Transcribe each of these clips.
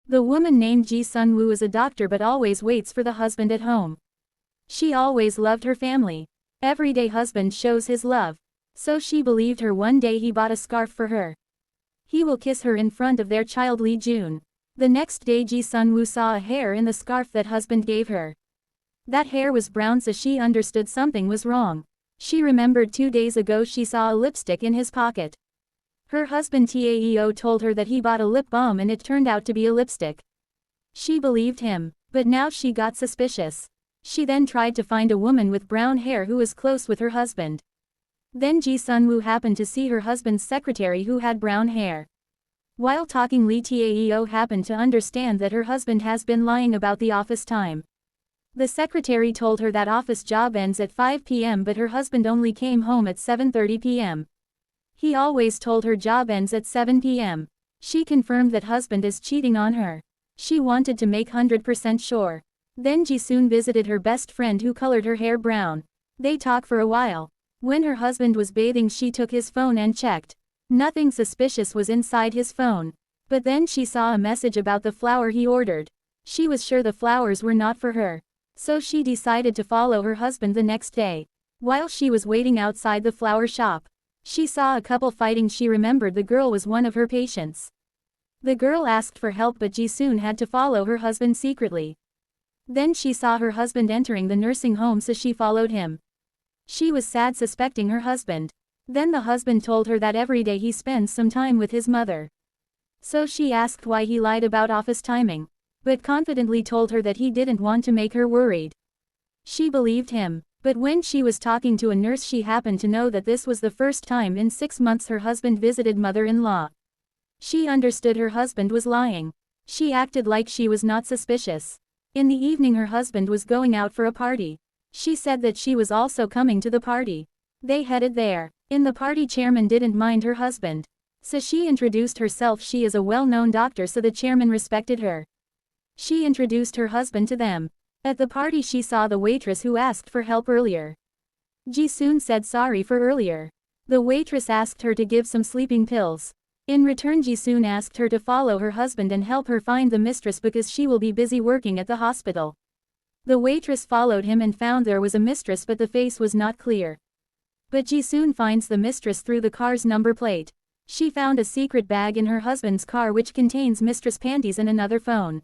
The woman named Ji Sun-woo is a doctor but always waits for the husband at home. She always loved her family. Everyday husband shows his love. So she believed her. One day he bought a scarf for her. He will kiss her in front of their child Lee Jun. The next day Ji Sun-woo saw a hair in the scarf that husband gave her. That hair was brown, so she understood something was wrong. She remembered 2 days ago she saw a lipstick in his pocket. Her husband Taeo told her that he bought a lip balm and it turned out to be a lipstick. She believed him, but now she got suspicious. She then tried to find a woman with brown hair who was close with her husband. Then Ji Sun-woo happened to see her husband's secretary who had brown hair. While talking, Lee Taeo happened to understand that her husband has been lying about the office time. The secretary told her that office job ends at 5 p.m. but her husband only came home at 7:30 p.m. He always told her job ends at 7 p.m. She confirmed that husband is cheating on her. She wanted to make 100% sure. Then Ji-soon visited her best friend who colored her hair brown. They talked for a while. When her husband was bathing, she took his phone and checked. Nothing suspicious was inside his phone. But then she saw a message about the flower he ordered. She was sure the flowers were not for her. So she decided to follow her husband the next day. While she was waiting outside the flower shop, she saw a couple fighting. She remembered the girl was one of her patients. The girl asked for help, but Ji-soon had to follow her husband secretly. Then she saw her husband entering the nursing home, so she followed him. She was sad, suspecting her husband. Then the husband told her that every day he spends some time with his mother. So she asked why he lied about office timing, but confidently told her that he didn't want to make her worried. She believed him. But when she was talking to a nurse, she happened to know that this was the first time in 6 months her husband visited mother-in-law. She understood her husband was lying. She acted like she was not suspicious. In the evening her husband was going out for a party. She said that she was also coming to the party. They headed there. In the party, chairman didn't mind her husband. So she introduced herself. She is a well-known doctor, so the chairman respected her. She introduced her husband to them. At the party she saw the waitress who asked for help earlier. Ji-soon said sorry for earlier. The waitress asked her to give some sleeping pills. In return, Ji-soon asked her to follow her husband and help her find the mistress because she will be busy working at the hospital. The waitress followed him and found there was a mistress, but the face was not clear. But Ji-soon finds the mistress through the car's number plate. She found a secret bag in her husband's car which contains mistress panties and another phone.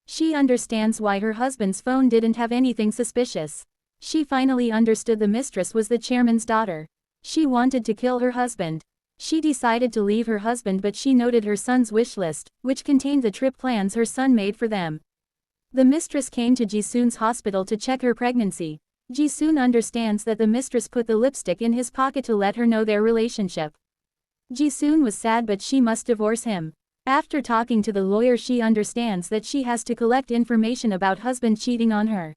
She understands why her husband's phone didn't have anything suspicious. She finally understood the mistress was the chairman's daughter. She wanted to kill her husband. She decided to leave her husband, but she noted her son's wish list, which contained the trip plans her son made for them. The mistress came to Ji-soon's hospital to check her pregnancy. Ji-soon understands that the mistress put the lipstick in his pocket to let her know their relationship. Ji-soon was sad, but she must divorce him. After talking to the lawyer, she understands that she has to collect information about husband cheating on her.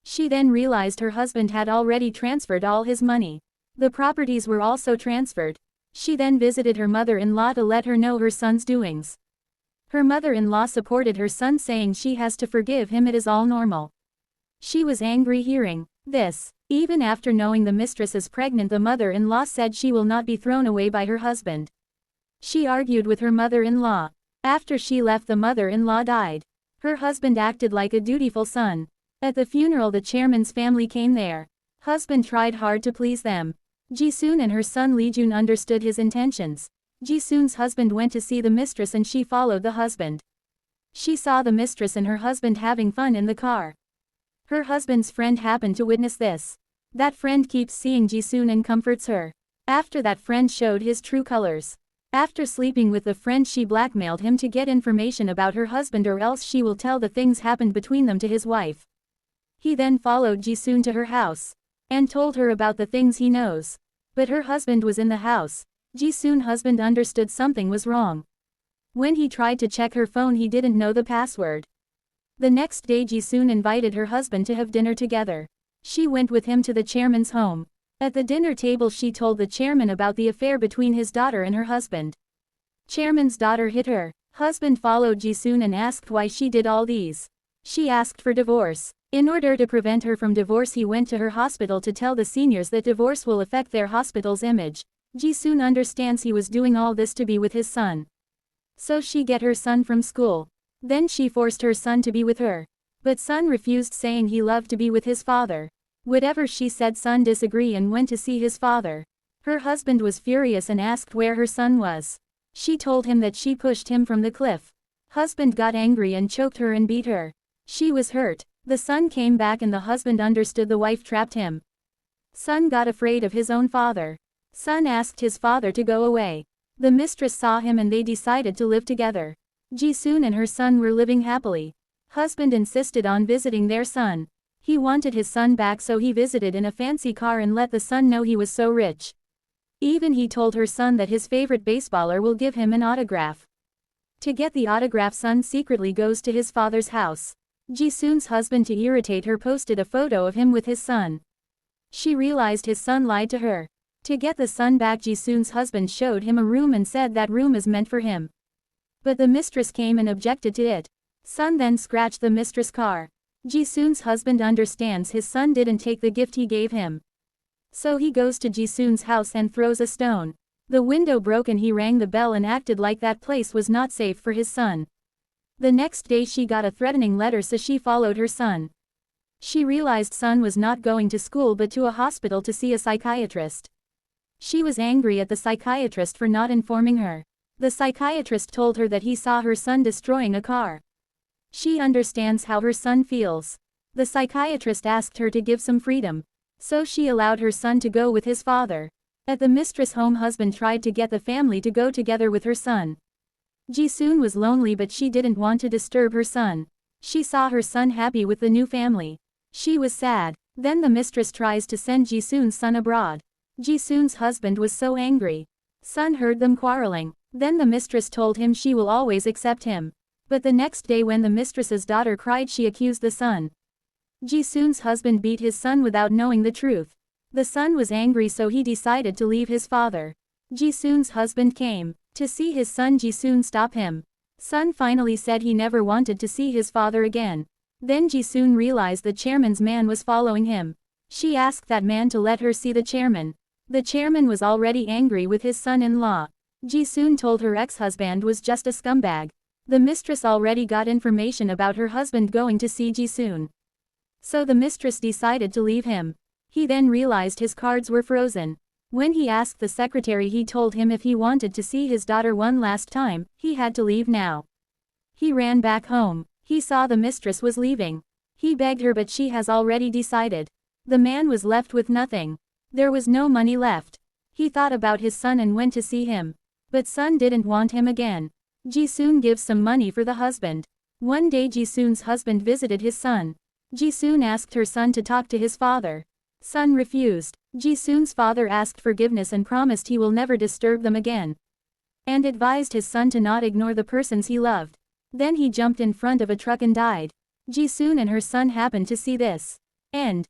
She then realized her husband had already transferred all his money. The properties were also transferred. She then visited her mother-in-law to let her know her son's doings. Her mother-in-law supported her son, saying she has to forgive him, it is all normal. She was angry hearing this. Even after knowing the mistress is pregnant, the mother-in-law said she will not be thrown away by her husband. She argued with her mother-in-law. After she left, the mother-in-law died. Her husband acted like a dutiful son. At the funeral, the chairman's family came there. Husband tried hard to please them. Ji-soon and her son Lee Jun understood his intentions. Ji-soon's husband went to see the mistress and she followed the husband. She saw the mistress and her husband having fun in the car. Her husband's friend happened to witness this. That friend keeps seeing Ji-soon and comforts her. After that friend showed his true colors. After sleeping with the friend, she blackmailed him to get information about her husband, or else she will tell the things happened between them to his wife. He then followed Ji-soon to her house and told her about the things he knows. But her husband was in the house. Ji-soon's husband understood something was wrong. When he tried to check her phone, he didn't know the password. The next day, Ji-soon invited her husband to have dinner together. She went with him to the chairman's home. At the dinner table, she told the chairman about the affair between his daughter and her husband. Chairman's daughter hit her. Husband followed Ji-soon and asked why she did all these. She asked for divorce. In order to prevent her from divorce, he went to her hospital to tell the seniors that divorce will affect their hospital's image. Ji-soon understands he was doing all this to be with his son. So she get her son from school. Then she forced her son to be with her. But Sun refused, saying he loved to be with his father. Whatever she said, Sun disagreed and went to see his father. Her husband was furious and asked where her son was. She told him that she pushed him from the cliff. Husband got angry and choked her and beat her. She was hurt. The son came back and the husband understood the wife trapped him. Sun got afraid of his own father. Sun asked his father to go away. The mistress saw him and they decided to live together. Ji-soon and her son were living happily. Husband insisted on visiting their son. He wanted his son back, so he visited in a fancy car and let the son know he was so rich. Even he told her son that his favorite baseballer will give him an autograph. To get the autograph, Sun secretly goes to his father's house. Ji-soon's husband, to irritate her, posted a photo of him with his son. She realized his son lied to her. To get the son back, Ji-soon's husband showed him a room and said that room is meant for him. But the mistress came and objected to it. Sun then scratched the mistress' car. Ji-soon's husband understands his son didn't take the gift he gave him. So he goes to Ji-soon's house and throws a stone. The window broke and he rang the bell and acted like that place was not safe for his son. The next day she got a threatening letter, so she followed her son. She realized Sun was not going to school but to a hospital to see a psychiatrist. She was angry at the psychiatrist for not informing her. The psychiatrist told her that he saw her son destroying a car. She understands how her son feels. The psychiatrist asked her to give some freedom. So she allowed her son to go with his father. At the mistress' home, husband tried to get the family to go together with her son. Ji-soon was lonely but she didn't want to disturb her son. She saw her son happy with the new family. She was sad. Then the mistress tries to send Ji-soon's son abroad. Ji-soon's husband was so angry. Sun heard them quarreling. Then the mistress told him she will always accept him. But the next day when the mistress's daughter cried, she accused the son. Ji-soon's husband beat his son without knowing the truth. The son was angry, so he decided to leave his father. Ji-soon's husband came to see his son. Ji-soon stopped him. Sun finally said he never wanted to see his father again. Then Ji-soon realized the chairman's man was following him. She asked that man to let her see the chairman. The chairman was already angry with his son-in-law. Ji-soon told her ex-husband was just a scumbag. The mistress already got information about her husband going to see Ji-soon. So the mistress decided to leave him. He then realized his cards were frozen. When he asked the secretary, he told him if he wanted to see his daughter one last time, he had to leave now. He ran back home. He saw the mistress was leaving. He begged her, but she has already decided. The man was left with nothing. There was no money left. He thought about his son and went to see him. But Sun didn't want him again. Ji-soon gives some money for the husband. One day Ji-soon's husband visited his son. Ji-soon asked her son to talk to his father. Sun refused. Ji-soon's father asked forgiveness and promised he will never disturb them again. And advised his son to not ignore the persons he loved. Then he jumped in front of a truck and died. Ji-soon and her son happened to see this. End.